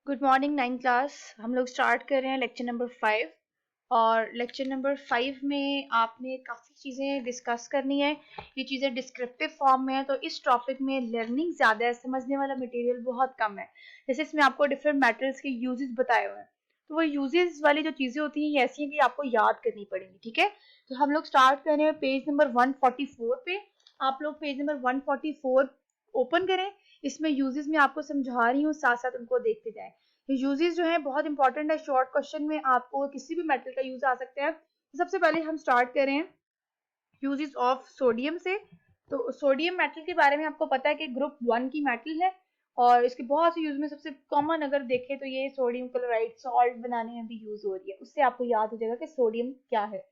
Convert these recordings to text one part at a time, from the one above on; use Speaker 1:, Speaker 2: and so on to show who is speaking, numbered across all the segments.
Speaker 1: Good morning 9 class. हम लोग start कर रहे हैं लेक्चर नंबर 5 और लेक्चर नंबर 5 में आपने काफ़ी चीज़ें डिस्कस करनी है। ये चीज़ें डिस्क्रिप्टिव फॉर्म में है, तो इस टॉपिक में लर्निंग ज़्यादा है, समझने वाला मटेरियल बहुत कम है। जैसे इसमें आपको डिफरेंट मेटल्स के यूजेस बताए हुए हैं, तो वो यूजेस वाली जो चीज़ें होती हैं ये ऐसी हैं कि आपको याद करनी पड़ेंगी। ठीक है, तो हम लोग स्टार्ट कर रहे हैं पेज नंबर 144 पे। आप लोग पेज नंबर 144 ओपन करें। इसमें यूजेस में आपको समझा रही हूँ, साथ साथ उनको देखते जाएं। यूजेस जो है बहुत इंपॉर्टेंट है, शॉर्ट क्वेश्चन में आपको किसी भी मेटल का यूज आ सकता है। सबसे पहले हम स्टार्ट करें यूजेस ऑफ सोडियम से। तो सोडियम मेटल के बारे में आपको पता है कि ग्रुप 1 की मेटल है और इसके बहुत से यूज में सबसे कॉमन अगर देखें तो ये सोडियम क्लोराइड सॉल्ट बनाने में भी यूज हो रही है। उससे आपको याद हो जाएगा कि सोडियम क्या है।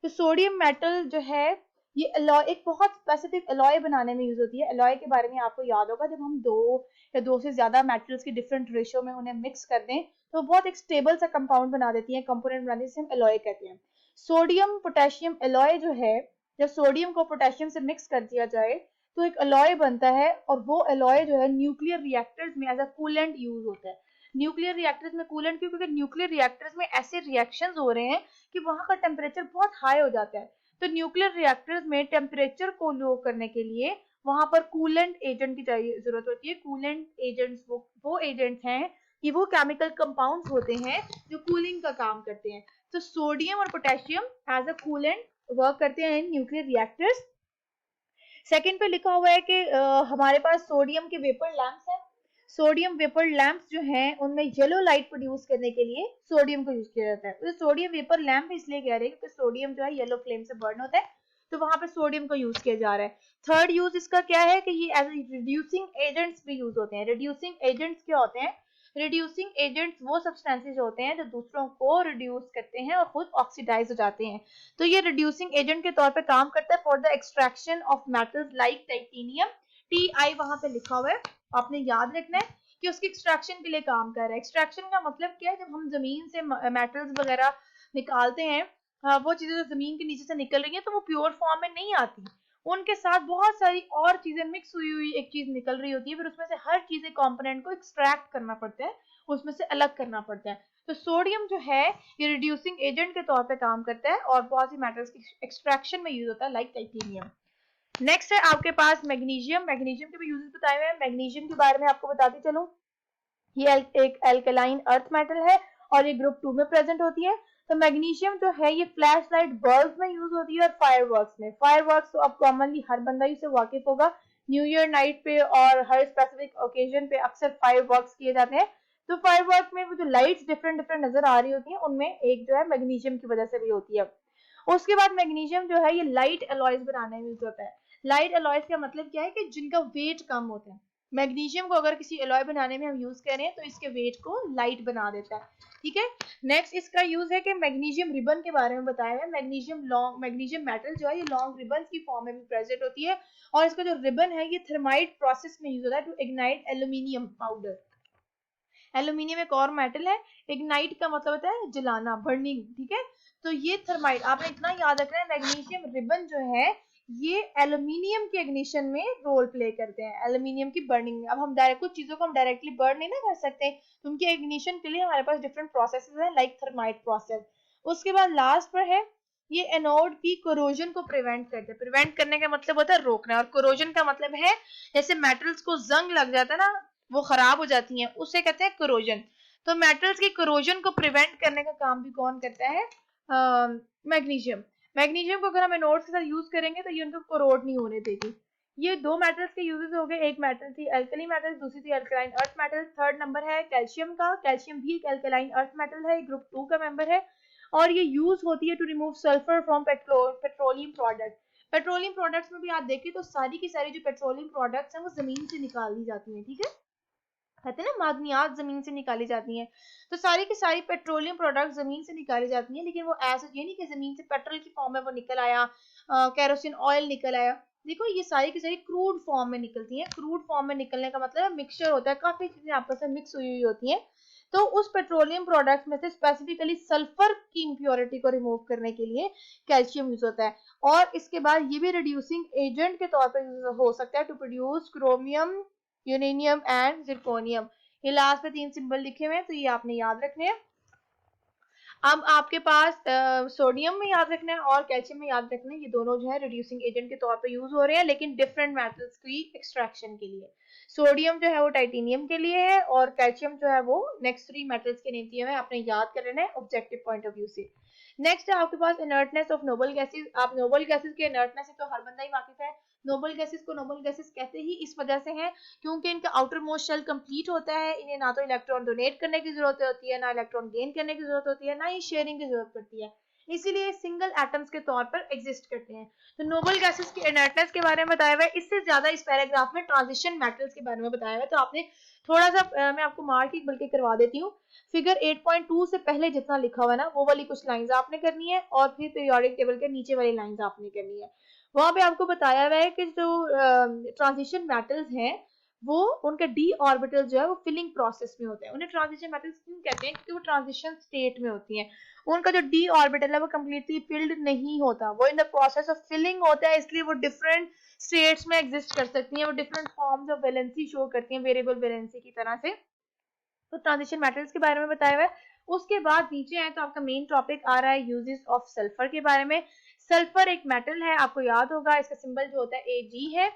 Speaker 1: तो सोडियम मेटल जो है ये अलॉय, एक बहुत स्पेसिफिक अलॉय बनाने में यूज होती है। अलॉय के बारे में आपको याद होगा, जब हम दो या दो से ज्यादा मेटल्स की डिफरेंट रेशियो में उन्हें मिक्स कर दें तो बहुत एक स्टेबल सा कंपाउंड बना देती है, कंपोनेंट बनाने से हम अलॉय कहते हैं। सोडियम पोटेशियम अलॉय जो है, जब सोडियम को पोटेशियम से मिक्स कर दिया जाए तो एक अलॉय बनता है और वो अलॉय जो है न्यूक्लियर रिएक्टर्स में एज अ कूलेंट यूज होता है। न्यूक्लियर रिएक्टर्स में कूलेंट क्यों? क्योंकि न्यूक्लियर रिएक्टर्स में ऐसे रिएक्शंस हो रहे हैं कि वहां का टेम्परेचर बहुत हाई हो जाता है। तो न्यूक्लियर रिएक्टर्स में टेम्परेचर को लो करने के लिए वहां पर कूलेंट एजेंट की चाहिए जरूरत होती है। कूलेंट एजेंट्स वो एजेंट्स हैं कि वो केमिकल कंपाउंड्स होते हैं जो कूलिंग का काम करते हैं। तो सोडियम और potassium as a coolant work करते हैं इन न्यूक्लियर रिएक्टर्स। सेकंड पे लिखा हुआ है कि हमारे पास सोडियम के वेपर लैंप्स हैं। सोडियम वेपर लैंप्स जो हैं उनमें येलो लाइट प्रोड्यूस करने के लिए सोडियम को यूज किया जाता है। तो सोडियम वेपर लैंप इसलिए कह रहे हैं क्योंकि सोडियम जो है येलो फ्लेम से बर्न होता है, तो वहां पे सोडियम को यूज किया जा रहा है। थर्ड यूज इसका क्या है कि ये एज रिड्यूसिंग एजेंट्स भी यूज होते हैं। रिड्यूसिंग एजेंट्स क्या होते हैं? रिड्यूसिंग एजेंट्स वो सब्सटेंसेज होते हैं जो दूसरों को रिड्यूस करते हैं और खुद ऑक्सीडाइज हो जाते हैं। तो ये रिड्यूसिंग एजेंट के तौर पे काम करता है for the extraction of metals like titanium. T I वहां पे लिखा हुआ है, आपने याद रखना है कि उसकी एक्सट्रैक्शन के लिए काम कर रहा है। एक्सट्रैक्शन का मतलब क्या है? जब हम जमीन से मेटल्स वगैरह निकालते हैं, वो चीजें जो जमीन के नीचे से निकल रही हैं तो वो प्योर फॉर्म में नहीं आती, उनके साथ बहुत सारी और चीजें मिक्स हुई हुई एक चीज निकल रही होती है। फिर उसमें से हर चीज कंपोनेंट को एक्सट्रैक्ट करना पड़ता है, उसमें से अलग करना पड़ता है। तो सोडियम जो है ये रिड्यूसिंग एजेंट के तौर पे काम करता है और बहुत सी मेटल्स की एक्सट्रैक्शन में यूज होता है, लाइक टाइटेनियम। नेक्स्ट है आपके पास मैग्नीशियम। मैग्नीशियम के भी यूजेस बताए हुए हैं। मैग्नीशियम के बारे में आपको बताती चलूं, ये एक एल्कलाइन अर्थ मेटल है और ये ग्रुप 2 में प्रेजेंट होती है। तो मैग्नीशियम जो है ये फ्लैश लाइट बल्ब में यूज होती है और फायरवर्क्स में। फायरवर्क्स तो अब कॉमनली हर बंदा ही से वाकिफ होगा, न्यू ईयर नाइट पे और हर स्पेसिफिक ओकेजन पे अक्सर फायरवर्क्स किए जाते हैं। तो फायरवर्क में वो जो लाइट्स डिफरेंट डिफरेंट नजर आ रही होती है उनमें एक जो है मैग्नीशियम की वजह से भी होती है। उसके बाद मैग्नीशियम जो है ये लाइट अलॉयज बनाने में यूज होता है। लाइट अलॉयज का मतलब क्या है कि जिनका वेट कम होता है। मैग्नीशियम को अगर किसी अलॉय बनाने में हम यूज करें तो इसके वेट को लाइट बना देता है। ठीक है, नेक्स्ट इसका यूज है कि मैग्नीशियम रिबन के बारे में बताया है। मैग्नीशियम मेटल जो है ये लॉन्ग रिबन की फॉर्म में भी प्रेजेंट होती है और इसका जो रिबन है ये थर्माइट प्रोसेस में यूज होता है to ignite aluminium powder. Aluminium एक और मेटल है, इग्नाइट का मतलब होता है जलाना, बर्निंग। ठीक है, तो ये थर्माइट आपने इतना याद रखना है। मैग्नीशियम रिबन जो है ये एल्यूमिनियम के इग्निशन में रोल प्ले करते हैं, एल्यूमिनियम की बर्निंग में। अब हम डायरेक्ट कुछ चीजों को हम डायरेक्टली बर्न नहीं ना कर सकते, तो उनके इग्निशन के लिए हमारे पास डिफरेंट प्रोसेसेस हैं, लाइक थर्माइट प्रोसेस। उसके बाद लास्ट पर है ये एनोड की कोरोजन को प्रिवेंट करते हैं। प्रिवेंट करने का मतलब होता है रोकना, और कोरोजन का मतलब है जैसे मेटल्स को जंग लग जाता है ना, वो खराब हो जाती हैं, उसे कहते हैं कोरोजन। तो मेटल्स की कोरोजन को प्रिवेंट करने का काम भी कौन करता है? मैग्नीशियम। मैग्नीशियम को अगर हम एनोड्स के साथ यूज करेंगे तो ये उनको कोरोड नहीं होने देगी। ये दो मेटल्स के यूजेस हो गए, एक मेटल थी एल्कली मेटल, दूसरी थी alkaline earth metal. Third number है कैल्शियम का। कैल्शियम भी एक अल्कलाइन अर्थ मेटल है, ग्रुप 2 का मेंबर है और ये यूज होती है to remove sulphur from petroleum product. Petroleum products में भी आप देखें तो सारी की सारी जो पेट्रोलियम प्रोडक्ट्स हैं वो जमीन से निकाल दी जाती हैं। ठीक है, कहते हैं ना मादनियात जमीन से निकाली जाती हैं, तो सारी की सारी पेट्रोलियम प्रोडक्ट जमीन से निकाली जाती हैं। लेकिन वो ऐसा ये नहीं कि जमीन से पेट्रोल की फॉर्म में वो निकल आया, केरोसिन ऑयल निकल आया। देखो ये सारी की सारी क्रूड फॉर्म में निकलती हैं। क्रूड फॉर्म में निकलने का मतलब मिक्सचर होता है, काफी चीजें आपस में मिक्स हुई हुई होती हैं। तो उस पेट्रोलियम प्रोडक्ट्स में से स्पेसिफिकली सल्फर की इम्प्योरिटी को रिमूव करने के लिए कैल्शियम यूज होता है। और इसके बाद ये भी रिड्यूसिंग एजेंट के तौर पर यूज हो सकता है to produce chromium, uranium and zirconium. ये लास्ट में 3 सिंबल लिखे हुए हैं, तो ये आपने याद रखने हैं। अब आपके पास सोडियम में याद रखना है और कैल्शियम में याद रखना है, ये दोनों जो है रिड्यूसिंग एजेंट के तौर पे यूज हो रहे हैं, लेकिन डिफरेंट मेटल्स की एक्सट्रैक्शन के लिए। सोडियम जो है वो टाइटेनियम के लिए है और कैल्शियम जो है वो नेक्स्ट 3 मेटल्स के नेम दिए हुए हैं, आपने याद कर लेना है ऑब्जेक्टिव पॉइंट ऑफ व्यू से। नेक्स्ट है आपके पास इनर्टनेस ऑफ नोबल गैसेस। आप नोबल गैसेस के इनर्टनेस से तो हर बंदा ही वाकिफ है। नोबल गैसेस को नोबल गैसेस कहते ही इस वजह से हैं क्योंकि इनका आउटर मोस्ट शेल कंप्लीट होता है, इन्हें ना तो इलेक्ट्रॉन डोनेट करने की जरूरत होती है, ना इलेक्ट्रॉन गेन करने की जरूरत होती है, ना ही शेयरिंग की जरूरत पड़ती है, इसीलिए सिंगल एटम्स के तौर पर एग्जिस्ट करते हैं। तो नोबल गैसेस की इनर्टनेस के बारे में बताया हुआ है, इससे ज्यादा इस पैराग्राफ में ट्रांजिशन मेटल्स के बारे में बताया हुआ है। तो आपने थोड़ा सा मैं आपको मार्क ही बल्कि करवा देती हूँ, फिगर 8.2 से पहले जितना लिखा हुआ है ना वो वाली कुछ लाइंस आपने करनी है और फिर पीरियोडिक टेबल के नीचे वाली लाइंस आपने करनी है। वहां पे आपको बताया हुआ है कि जो ट्रांजिशन मेटल्स हैं वो उनका डी ऑर्बिटल जो है वो फिलिंग प्रोसेस में होता है। उन्हें ट्रांजिशन मेटल्स क्यों कहते हैं? क्योंकि वो ट्रांजिशन स्टेट में होती हैं, उनका जो डी ऑर्बिटल है वो कम्प्लीटली फिल्ड नहीं होता, वो in the process of filling होता है, इसलिए वो डिफरेंट स्टेट्स में एग्जिस्ट कर सकती हैं, वो different forms of valency show करती हैं वेरिएबल वैलेंसी की तरह से। तो ट्रांजिशन मेटल्स के बारे में बताया हुआ है। उसके बाद नीचे आए तो आपका मेन टॉपिक आ रहा है यूजेस ऑफ सल्फर के बारे में। सल्फर एक मेटल है, आपको याद होगा इसका सिंबल जो होता है Ag है।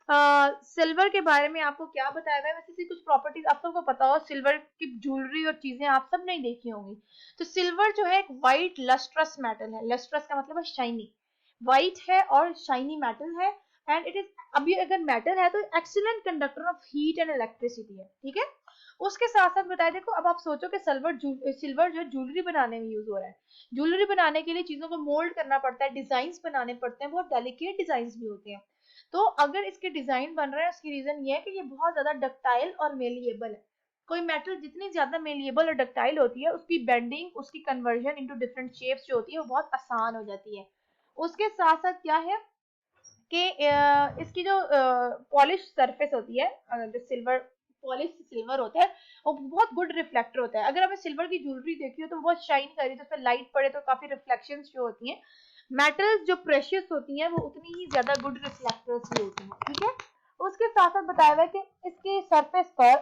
Speaker 1: सिल्वर के बारे में आपको क्या बताया हुआ है? वैसे कुछ प्रॉपर्टीज आप सबको पता हो, सिल्वर की ज्वेलरी और चीजें आप सब नहीं देखी होंगी। तो सिल्वर जो है एक व्हाइट लस्ट्रस मेटल है, लस्ट्रस का मतलब है शाइनी, व्हाइट है और शाइनी मेटल है, एंड इट इज, अभी अगर मेटल है तो excellent conductor of heat and electricity है, ठीक है। उसके साथ साथ बताया, देखो अब आप सोचो कि सिल्वर जो ज्वेलरी बनाने में यूज हो रहा है, ज्वेलरी बनाने के लिए चीजों को मोल्ड करना पड़ता है, डिजाइन बनाने पड़ते हैं, बहुत डेलिकेट डिजाइन भी होते हैं। तो अगर इसके डिजाइन बन रहे हैं उसकी रीजन ये है कि ये बहुत ज्यादा डक्टाइल और मेलिएबल है। कोई मेटल जितनी ज्यादा मेलिएबल और डक्टाइल होती है उसकी बेंडिंग, उसकी कन्वर्जन इनटू डिफरेंट शेप्स जो होती है वो बहुत आसान हो जाती है। उसके साथ साथ क्या है कि इसकी जो पॉलिश सरफेस होती है, जो सिल्वर पॉलिश सिल्वर होता है वो बहुत गुड रिफ्लेक्टर होता है। अगर आपने सिल्वर की ज्वेलरी देखी हो तो बहुत शाइन कर रही है, तो उसमें लाइट पड़े तो काफी रिफ्लेक्शन जो होती हैं। मेटल्स जो प्रेशियस होती हैं वो उतनी ही ज्यादा गुड रिफ्लेक्टर्स भी होती हैं, ठीक है। उसके साथ साथ बताया हुआ है कि इसके सरफेस पर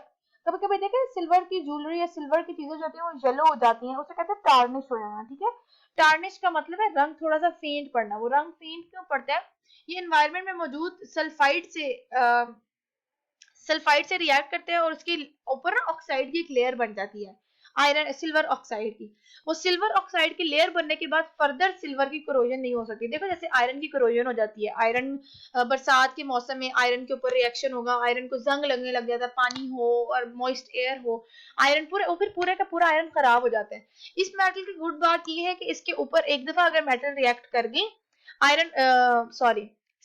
Speaker 1: कभी कभी देखें सिल्वर की ज्वेलरी या सिल्वर की चीजें जो होती है वो येलो हो जाती हैं, उसे कहते हैं टार्निश हो जाना, ठीक है। टार्निश का मतलब है रंग थोड़ा सा फेंट पड़ना। वो रंग फेंट क्यों पड़ता है? ये एनवायरनमेंट में मौजूद सल्फाइड से रिएक्ट करते हैं और उसके ऊपर ऑक्साइड की एक लेयर बन जाती है, आयरन सिल्वर ऑक्साइड की। वो सिल्वर ऑक्साइड की लेयर बनने के बाद फर्दर सिल्वर की करोजन नहीं हो सकती। देखो जैसे आयरन की करोजन हो जाती है, आयरन बरसात के मौसम में आयरन के ऊपर रिएक्शन होगा, आयरन को जंग लगने लग जाता है, पानी हो और मॉइस्ट एयर हो, आयरन फिर पूरे का पूरा आयरन खराब हो जाता है। इस मेटल की गुड बात यह है कि इसके ऊपर एक दफा अगर मेटल रिएक्ट कर गई,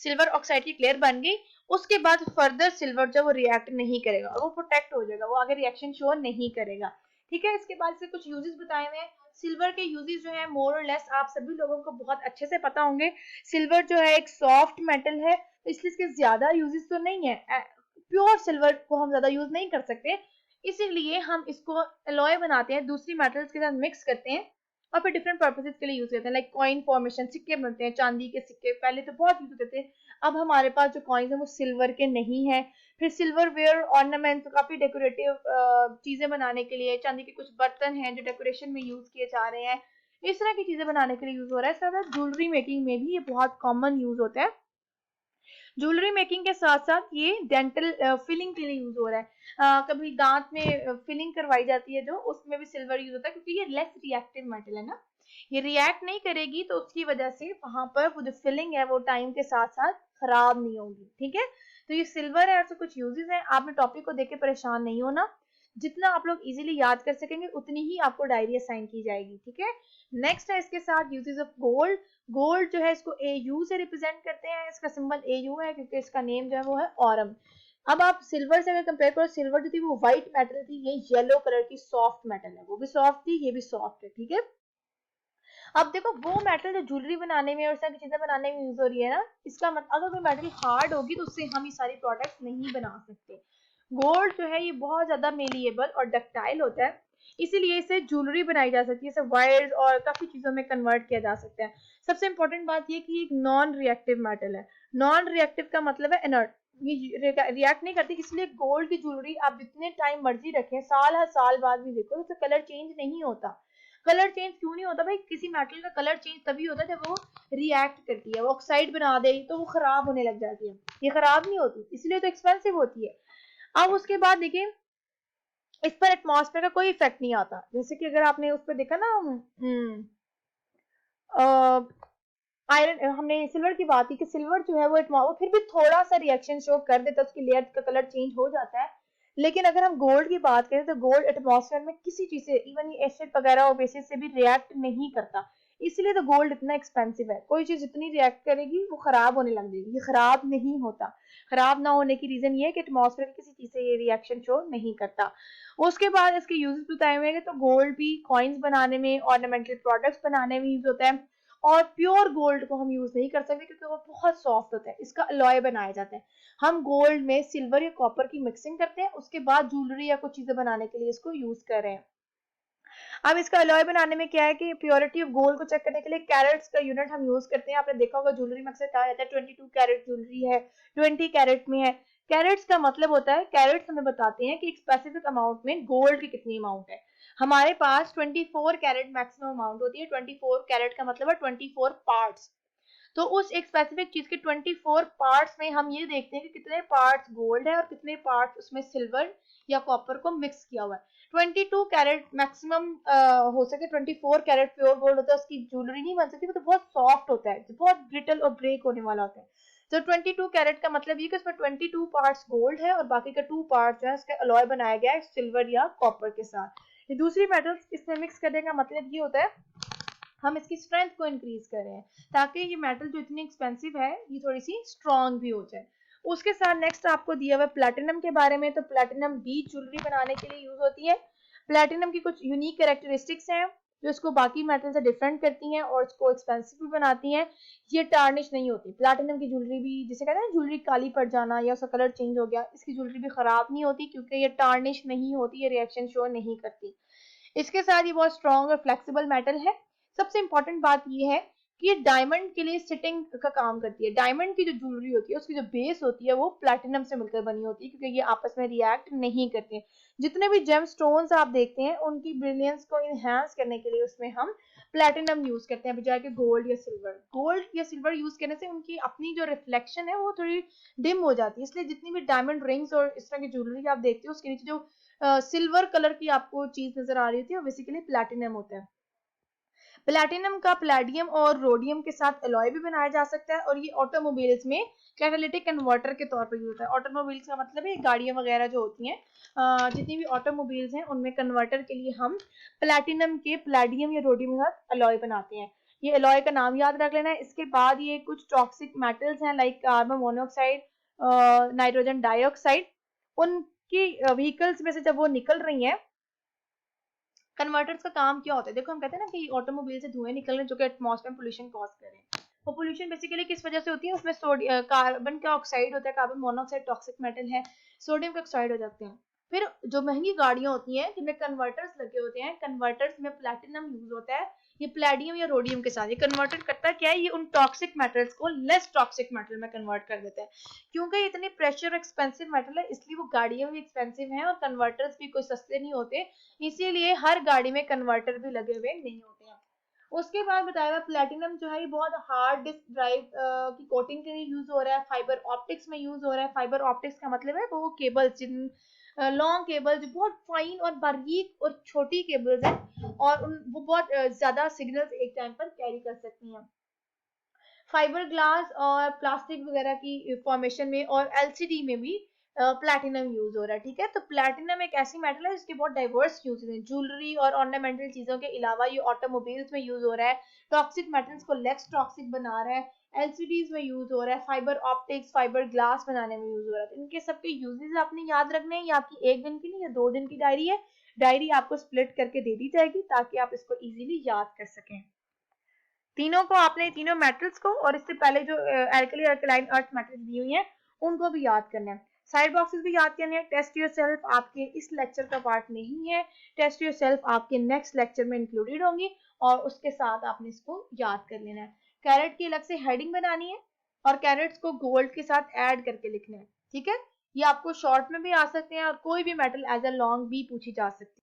Speaker 1: सिल्वर ऑक्साइड की लेयर बन गई, उसके बाद फर्दर सिल्वर जो वो रिएक्ट नहीं करेगा और वो प्रोटेक्ट हो जाएगा, वो आगे रिएक्शन शो नहीं करेगा, ठीक है। इसके बाद से कुछ यूजेस बताए हुए हैं। सिल्वर के यूजेस जो है मोर और लेस आप सभी लोगों को बहुत अच्छे से पता होंगे। सिल्वर जो है एक सॉफ्ट मेटल है, इसलिए इसके ज्यादा यूजेस तो नहीं है। प्योर सिल्वर को हम ज्यादा यूज नहीं कर सकते, इसीलिए हम इसको एलॉय बनाते हैं, दूसरी मेटल्स के साथ मिक्स करते हैं और फिर डिफरेंट पर्पसेस के लिए यूज करते हैं। लाइक कॉइन फॉर्मेशन, सिक्के बनते हैं, चांदी के सिक्के पहले तो बहुत यूज होते थे, अब हमारे पास जो कॉइन्स है वो सिल्वर के नहीं है। फिर सिल्वर वेयर ऑर्नामेंट, काफी डेकोरेटिव चीजें बनाने के लिए, चांदी के कुछ बर्तन हैं जो डेकोरेशन में यूज किए जा रहे हैं, इस तरह की चीजें बनाने के लिए यूज हो रहा है। इसके साथ ज्वेलरी मेकिंग में भी ये बहुत कॉमन यूज होता है। ज्वेलरी मेकिंग के साथ साथ ये डेंटल फिलिंग के लिए यूज हो रहा है। कभी दांत में फिलिंग करवाई जाती है जो, उसमें भी सिल्वर यूज होता है क्योंकि ये लेस रिएक्टिव मेटल है ना, ये रिएक्ट नहीं करेगी तो उसकी वजह से वहां पर वो जो फिलिंग है वो टाइम के साथ साथ खराब नहीं होगी, ठीक है। तो ये सिल्वर है, ऐसे कुछ यूजेस हैं। आपने टॉपिक को देख के परेशान नहीं होना, जितना आप लोग इजीली याद कर सकेंगे उतनी ही आपको डायरी असाइन की जाएगी, ठीक है। नेक्स्ट है इसके साथ यूजेस ऑफ गोल्ड। गोल्ड जो है इसको AU से रिप्रेजेंट करते हैं, इसका सिंबल AU है क्योंकि इसका नेम जो है वो है ऑरम। अब आप सिल्वर से अगर कंपेयर करो, सिल्वर जो थी वो व्हाइट मेटल थी, ये येलो कलर की सॉफ्ट मेटल है, वो भी सॉफ्ट थी ये भी सॉफ्ट है, ठीक है। अब देखो वो मेटल जो ज्वेलरी बनाने में और इस तरह की चीजें बनाने में यूज हो रही है ना, इसका मतलब अगर कोई मेटल हार्ड होगी तो उससे हम ये सारी प्रोडक्ट्स नहीं बना सकते। गोल्ड जो है ये बहुत ज्यादा मेलिएबल और डक्टाइल होता है, इसीलिए इसे ज्वेलरी बनाई जा सकती है, इसे वायर्स और काफी चीजों में कन्वर्ट किया जा सकता है। सबसे इंपॉर्टेंट बात ये कि एक नॉन रिएक्टिव मेटल है। नॉन रिएक्टिव का मतलब है इनर्ट, ये रिएक्ट नहीं करती, इसलिए गोल्ड की ज्वेलरी आप जितने टाइम मर्जी रखें, साल हर साल बाद भी देखो तो कलर चेंज नहीं होता। कलर चेंज क्यों नहीं होता भाई? किसी मेटल का कलर चेंज तभी होता है जब वो रिएक्ट करती है, वो ऑक्साइड बना दे तो वो खराब होने लग जाती है, ये खराब नहीं होती, इसलिए तो एक्सपेंसिव होती है। अब उसके बाद देखिए इस पर एटमॉस्फेयर का कोई इफेक्ट नहीं आता, जैसे कि अगर आपने उस पर देखा ना आयरन, हमने सिल्वर की बात की कि सिल्वर जो है वो फिर भी थोड़ा सा रिएक्शन शो कर देता है, उसकी लेयर का कलर चेंज हो जाता है। लेकिन अगर हम गोल्ड की बात करें तो गोल्ड एटमॉस्फेयर में किसी चीज से, इवन ये एसिड वगैरह और बेसिस से भी रिएक्ट नहीं करता, इसलिए तो गोल्ड इतना एक्सपेंसिव है। कोई चीज जितनी रिएक्ट करेगी वो खराब होने लग जाएगी, ये खराब नहीं होता। खराब ना होने की रीजन ये है कि एटमॉस्फेयर की किसी चीज से ये रिएक्शन शो नहीं करता। उसके बाद इसके यूजेस बताए हुए हैं, तो गोल्ड भी कॉइन्स बनाने में, ऑर्नामेंटल प्रोडक्ट्स बनाने में यूज होता है। और प्योर गोल्ड को हम यूज नहीं कर सकते क्योंकि वो बहुत सॉफ्ट होता है, इसका अलॉय बनाया जाता है। हम गोल्ड में सिल्वर या कॉपर की मिक्सिंग करते हैं, उसके बाद ज्वेलरी या कुछ चीजें बनाने के लिए इसको यूज कर रहे हैं। अब इसका अलॉय बनाने में क्या है कि प्योरिटी ऑफ गोल्ड को चेक करने के लिए कैरेट्स का यूनिट हम यूज करते हैं। आपने देखा होगा ज्वेलरी में अक्सर कहा जाता है 22 कैरेट ज्वेलरी है, 20 कैरेट में है। कैरेट्स का मतलब होता है, कैरेट्स हमें बताते हैं कि एक स्पेसिफिक अमाउंट में गोल्ड की कितनी अमाउंट है। हमारे पास 24 कैरेट मैक्सिमम अमाउंट होती है, 24 कैरेट का मतलब है 24 पार्ट्स। तो उस एक स्पेसिफिक चीज के 24 पार्ट्स में हम ये देखते हैं कि कितने पार्ट्स गोल्ड है और कितने पार्ट्स उसमें सिल्वर या कॉपर को मिक्स किया हुआ है। 22 कैरेट मैक्सिमम हो सके, 24 कैरेट प्योर गोल्ड होता है, उसकी ज्वेलरी नहीं बन सकती, वो तो बहुत सॉफ्ट होता है, बहुत ब्रिटल और ब्रेक होने वाला होता है। तो 22 कैरेट का मतलब ये कि उसमें 22 पार्ट्स गोल्ड है और बाकी का 2 पार्ट जो है उसका अलॉय बनाया गया है सिल्वर या कॉपर के साथ। ये दूसरी मेटल्स इसमें मिक्स करने का मतलब ये होता है हम इसकी स्ट्रेंथ को इंक्रीज कर रहे हैं, ताकि ये मेटल जो इतनी एक्सपेंसिव है ये थोड़ी सी स्ट्रॉन्ग भी हो जाए। उसके साथ नेक्स्ट आपको दिया हुआ प्लैटिनम के बारे में, तो प्लैटिनम भी ज्वेलरी बनाने के लिए यूज होती है। प्लैटिनम की कुछ यूनिक कैरेक्टरिस्टिक्स हैं जो इसको बाकी मेटल से डिफरेंट करती हैं और इसको एक्सपेंसिव भी बनाती हैं। ये टार्निश नहीं होती, प्लैटिनम की ज्वेलरी भी, जिसे कहते हैं ज्वेलरी काली पड़ जाना या उसका कलर चेंज हो गया, इसकी ज्वेलरी भी खराब नहीं होती क्योंकि ये टार्निश नहीं होती, ये रिएक्शन शो नहीं करती। इसके साथ ये बहुत स्ट्रॉन्ग और फ्लेक्सिबल मेटल है। सबसे इंपॉर्टेंट बात ये है कि ये डायमंड के लिए सिटिंग का काम करती है। डायमंड की जो ज्वेलरी होती है उसकी जो बेस होती है वो प्लैटिनम से मिलकर बनी होती है क्योंकि ये आपस में रिएक्ट नहीं करते। जितने भी जेम स्टोन्स आप देखते हैं उनकी ब्रिलियंस को इनहेंस करने के लिए उसमें हम प्लैटिनम यूज करते हैं बजाय के गोल्ड या सिल्वर। गोल्ड या सिल्वर यूज करने से उनकी अपनी जो रिफ्लेक्शन है वो थोड़ी डिम हो जाती है, इसलिए जितनी भी डायमंड रिंग्स और इस तरह की ज्वेलरी आप देखते हो उसके नीचे जो सिल्वर कलर की आपको चीज नजर आ रही थी वो बेसिकली प्लैटिनम होता है। प्लैटिनम का प्लैडियम और रोडियम के साथ अलॉय भी बनाया जा सकता है और ये ऑटोमोबाइल्स में कैटालिटिक कन्वर्टर के तौर पर यूज होता है। ऑटोमोबाइल्स का मतलब है गाड़ियां वगैरह जो होती हैं, जितनी भी ऑटोमोबाइल्स हैं उनमें कन्वर्टर के लिए हम प्लैटिनम के प्लैडियम या रोडियम के साथ अलॉय बनाते हैं। ये अलॉय का नाम याद रख लेना है। इसके बाद ये कुछ टॉक्सिक मेटल्स हैं like carbon monoxide, nitrogen dioxide, उनकी व्हीकल्स में से जब वो निकल रही हैं, कन्वर्टर्स का काम क्या होता है? देखो हम कहते हैं ना कि ऑटोमोबाइल से धुएं निकल रहे हैं जो कि एटमॉस्फेयर पोल्यूशन कॉज कर रहे हैं। वो पोल्यूशन बेसिकली किस वजह से होती है? उसमें कार्बन का ऑक्साइड होता है, कार्बन मोनोऑक्साइड टॉक्सिक मेटल है, सोडियम का ऑक्साइड हो जाते हैं। फिर जो महंगी गाड़ियां होती हैं जिनमें कन्वर्टर्स लगे होते हैं, कन्वर्टर्स में प्लैटिनम यूज होता है, ये प्लेडियम या रोडियम के साथ ये कन्वर्टर करता क्या है, ये उन टॉक्सिक मेटल्स को लेस टॉक्सिक मेटल में कन्वर्ट कर देता है। क्योंकि इतने प्रेशर एक्सपेंसिव मेटल है इसलिए वो गाड़ियां भी एक्सपेंसिव हैं और कन्वर्टर्स भी कोई सस्ते नहीं होते, इसीलिए हर गाड़ी में कन्वर्टर भी लगे हुए नहीं होते हैं। उसके बाद बताया प्लेटिनम जो है ये बहुत हार्ड डिस्क ड्राइव की कोटिंग के लिए यूज हो रहा है, फाइबर ऑप्टिक्स में यूज हो रहा है। फाइबर ऑप्टिक्स का मतलब है वो केबल्स, जिन लॉन्ग केबल जो बहुत फाइन और बारीक और छोटी केबल्स हैं और वो बहुत ज्यादा सिग्नल्स एक टाइम पर कैरी कर सकती हैं। फाइबर ग्लास और प्लास्टिक वगैरह की फॉर्मेशन में और एलसीडी में भी प्लैटिनम यूज हो रहा है। ठीक है, तो प्लैटिनम एक ऐसी मेटल है जिसके बहुत डाइवर्स यूज है। ज्वेलरी और ऑर्नामेंटल चीजों के अलावा ये ऑटोमोबाइल्स में यूज हो रहा है, टॉक्सिक मेटल्स को लेस टॉक्सिक बना रहा है, एलसीडीज में यूज हो रहा है, फाइबर ऑप्टिक्स, फाइबर ग्लास बनाने में यूज हो रहा है। तो इनके सबके यूजेस आपने याद रखने हैं। ये आपकी एक दिन की नहीं, या 2 दिन की डायरी है। डायरी आपको स्प्लिट करके दे दी जाएगी ताकि आप इसको इजीली याद कर सकें। तीनों को आपने, तीनों मेटल्स को और इससे पहले जो एल्कली अल्कलाइन अर्थ मेटल्स दी हुई हैं उनको भी याद करना है। साइड बॉक्सेस भी याद करने हैं। टेस्ट योरसेल्फ आपके इस लेक्चर का पार्ट नहीं है, टेस्ट योरसेल्फ आपके नेक्स्ट लेक्चर में इंक्लूडेड होंगी और उसके साथ आपने इसको याद कर लेना है। कैरेट की अलग से हेडिंग बनानी है और कैरेट्स को गोल्ड के साथ ऐड करके लिखना है। ठीक है, ये आपको शॉर्ट में भी आ सकते हैं और कोई भी मेटल एज अ लॉन्ग भी पूछी जा सकती है।